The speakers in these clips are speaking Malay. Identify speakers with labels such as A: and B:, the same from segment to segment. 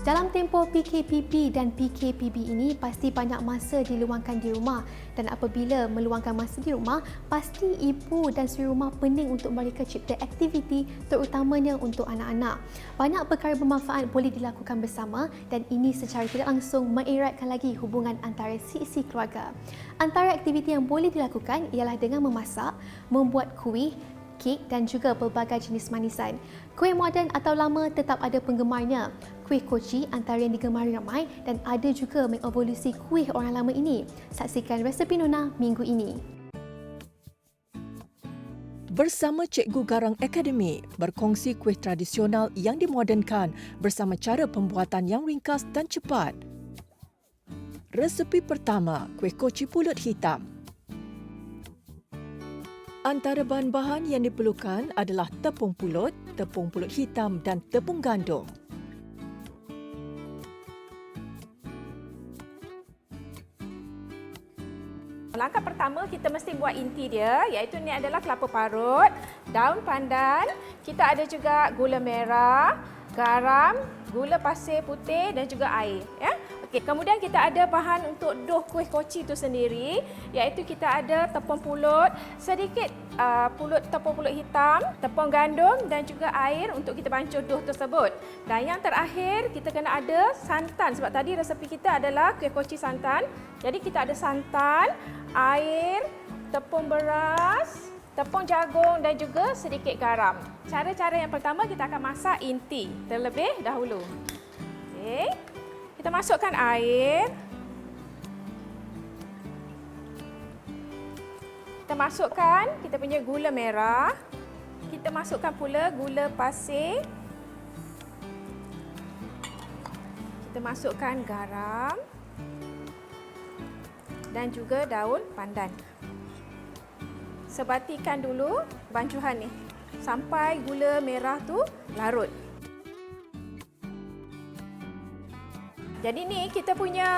A: Dalam tempoh PKPB dan PKPB ini, pasti banyak masa diluangkan di rumah, dan apabila meluangkan masa di rumah, pasti ibu dan suri rumah pening untuk mereka cipta aktiviti, terutamanya untuk anak-anak. Banyak perkara bermanfaat boleh dilakukan bersama, dan ini secara tidak langsung mengeratkan lagi hubungan antara si keluarga. Antara aktiviti yang boleh dilakukan ialah dengan memasak, membuat kuih, kek dan juga pelbagai jenis manisan. Kuih moden atau lama tetap ada penggemarnya. Kuih koci antara yang digemari ramai dan ada juga mengevolusi kuih orang lama ini. Saksikan resepi Nona minggu ini.
B: Bersama Cikgu Garang Akademi, berkongsi kuih tradisional yang dimodenkan bersama cara pembuatan yang ringkas dan cepat. Resepi pertama, kuih koci pulut hitam. Antara bahan-bahan yang diperlukan adalah tepung pulut hitam dan tepung gandum.
C: Langkah pertama kita mesti buat inti dia, iaitu ni adalah kelapa parut, daun pandan, kita ada juga gula merah, garam, gula pasir putih dan juga air. Ya? Okey, kemudian kita ada bahan untuk dough kuih koci itu sendiri, iaitu kita ada tepung pulut, sedikit tepung pulut hitam, tepung gandum dan juga air untuk kita bancuh dough tersebut. Dan yang terakhir kita kena ada santan, sebab tadi resepi kita adalah kuih koci santan. Jadi kita ada santan, air, tepung beras, tepung jagung dan juga sedikit garam. Cara-cara yang pertama kita akan masak inti terlebih dahulu. Okey. Kita masukkan air. Kita masukkan kita punya gula merah. Kita masukkan pula gula pasir. Kita masukkan garam dan juga daun pandan. Sebatikan dulu bancuhan ni sampai gula merah tu larut. Jadi ni kita punya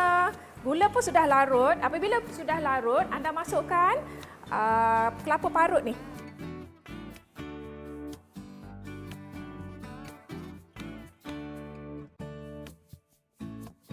C: gula pun sudah larut. Apabila sudah larut, anda masukkan kelapa parut ni.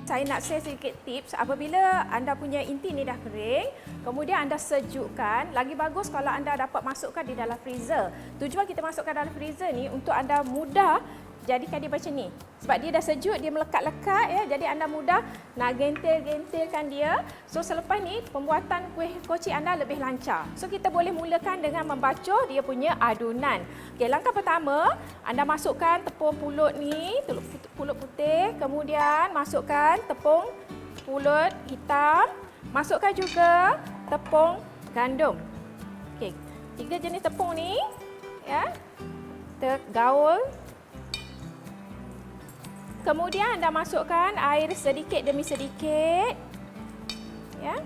C: Saya nak share sedikit tips apabila anda punya inti ni dah kering, kemudian anda sejukkan, lagi bagus kalau anda dapat masukkan di dalam freezer. Tujuan kita masukkan dalam freezer ni untuk anda mudah jadikan dia macam ni. Sebab dia dah sejuk, dia melekat-lekat ya. Jadi anda mudah nak gentil-gentilkan dia. So selepas ni pembuatan kuih koci anda lebih lancar. So kita boleh mulakan dengan membacuh dia punya adunan. Okey, langkah pertama, anda masukkan tepung pulut ni, pulut putih, kemudian masukkan tepung pulut hitam, masukkan juga tepung gandum. Okey, 3 jenis tepung ni ya. Tergaul. Kemudian anda masukkan air sedikit demi sedikit. Ya.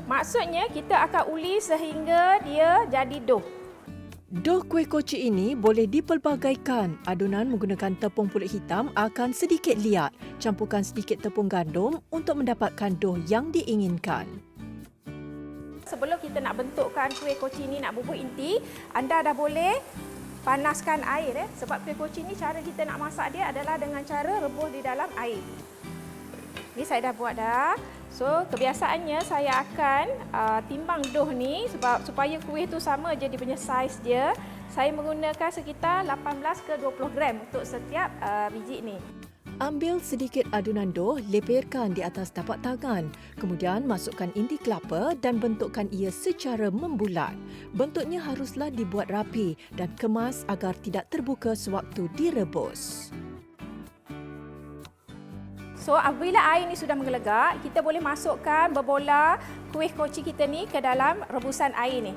C: Maksudnya kita akan uli sehingga dia jadi dough.
B: Dough kuih koci ini boleh dipelbagaikan. Adunan menggunakan tepung pulut hitam akan sedikit liat. Campurkan sedikit tepung gandum untuk mendapatkan dough yang diinginkan.
C: Sebelum kita nak bentukkan kuih koci ini, nak bubuh inti, anda dah boleh panaskan air sebab kuih koci ni cara kita nak masak dia adalah dengan cara rebus di dalam air. Ni saya dah buat dah. So kebiasaannya saya akan timbang dough ni sebab supaya kuih tu sama je dia punya saiz dia. Saya menggunakan sekitar 18 ke 20 gram untuk setiap biji ni.
B: Ambil sedikit adunan dough, lepirkan di atas tapak tangan. Kemudian masukkan inti kelapa dan bentukkan ia secara membulat. Bentuknya haruslah dibuat rapi dan kemas agar tidak terbuka sewaktu direbus.
C: So apabila air ni sudah menggelegak, kita boleh masukkan berbola kuih koci kita ni ke dalam rebusan air ni.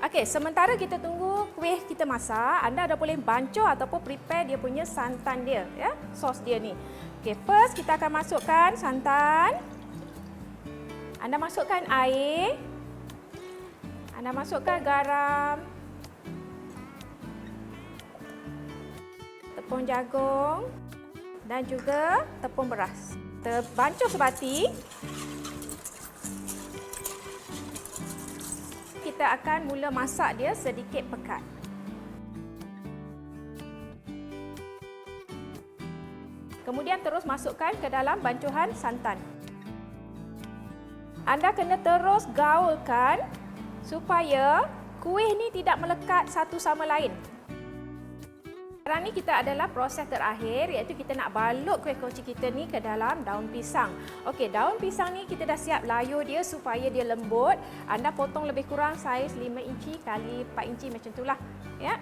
C: Okey, sementara kita tunggu kuih kita masak, anda dah boleh bancuh ataupun prepare dia punya santan dia, ya, sos dia ni. Okey, first kita akan masukkan santan. Anda masukkan air. Anda masukkan garam. Tepung jagung dan juga tepung beras. Terbancuh sebati. Kita akan mula masak dia sedikit pekat. Kemudian terus masukkan ke dalam bancuhan santan. Anda kena terus gaulkan supaya kuih ni tidak melekat satu sama lain. Sekarang ni kita adalah proses terakhir, iaitu kita nak balut kuih koci kita ni ke dalam daun pisang. Okey, daun pisang ni kita dah siap layur dia supaya dia lembut. Anda potong lebih kurang saiz 5 inci kali 4 inci macam itulah, ya.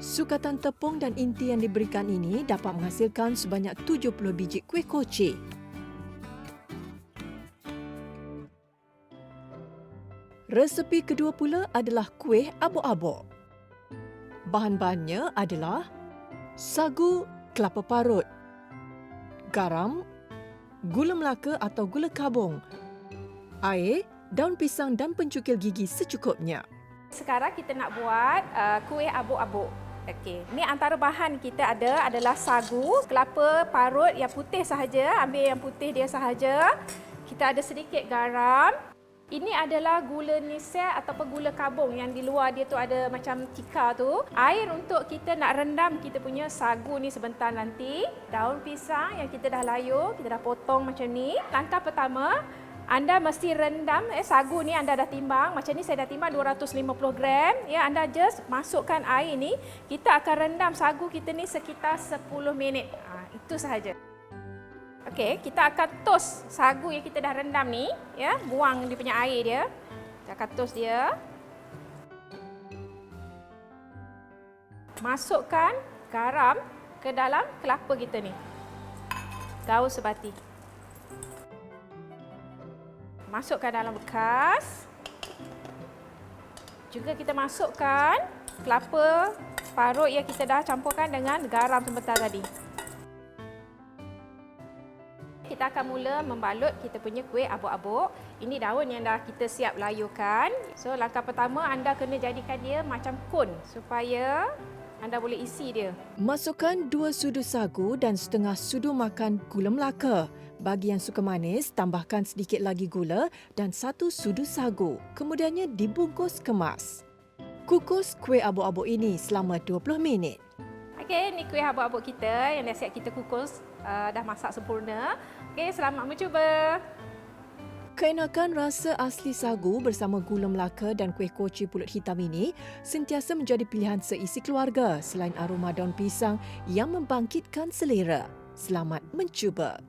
B: Sukatan tepung dan inti yang diberikan ini dapat menghasilkan sebanyak 70 biji kuih koci. Resepi kedua pula adalah kuih abuk-abuk. Bahan-bahannya adalah sagu kelapa parut, garam, gula melaka atau gula kabung, air, daun pisang dan pencukil gigi secukupnya.
C: Sekarang kita nak buat kuih abuk-abuk. Okey, ni antara bahan kita adalah sagu, kelapa parut yang putih sahaja, ambil yang putih dia sahaja. Kita ada sedikit garam. Ini adalah gula nisel ataupun gula kabung yang di luar dia tu ada macam tika tu. Air untuk kita nak rendam kita punya sagu ni sebentar nanti. Daun pisang yang kita dah layur, kita dah potong macam ni. Langkah pertama, anda mesti rendam sagu ni anda dah timbang. Macam ni saya dah timbang 250 gram. Ya, anda just masukkan air ni. Kita akan rendam sagu kita ni sekitar 10 minit. Itu sahaja. Okey, kita akan toast sagu yang kita dah rendam ni, ya, buang dia punya air dia. Kita akan toast dia. Masukkan garam ke dalam kelapa kita ni. Gaul sebati. Masukkan dalam bekas. Juga kita masukkan kelapa parut yang kita dah campurkan dengan garam sebentar tadi. Kita akan mula membalut kita punya kuih abuk-abuk. Ini daun yang dah kita siap layurkan. So, langkah pertama anda kena jadikan dia macam kon supaya anda boleh isi dia.
B: Masukkan 2 sudu sagu dan setengah sudu makan gula melaka. Bagi yang suka manis, tambahkan sedikit lagi gula dan 1 sudu sagu. Kemudiannya dibungkus kemas. Kukus kuih abuk-abuk ini selama 20 minit.
C: Okey, ni kuih abuk-abuk kita yang dah siap kita kukus, dah masak sempurna. Okey, selamat mencuba.
B: Keenakan rasa asli sagu bersama gula melaka dan kuih koci pulut hitam ini sentiasa menjadi pilihan seisi keluarga selain aroma daun pisang yang membangkitkan selera. Selamat mencuba.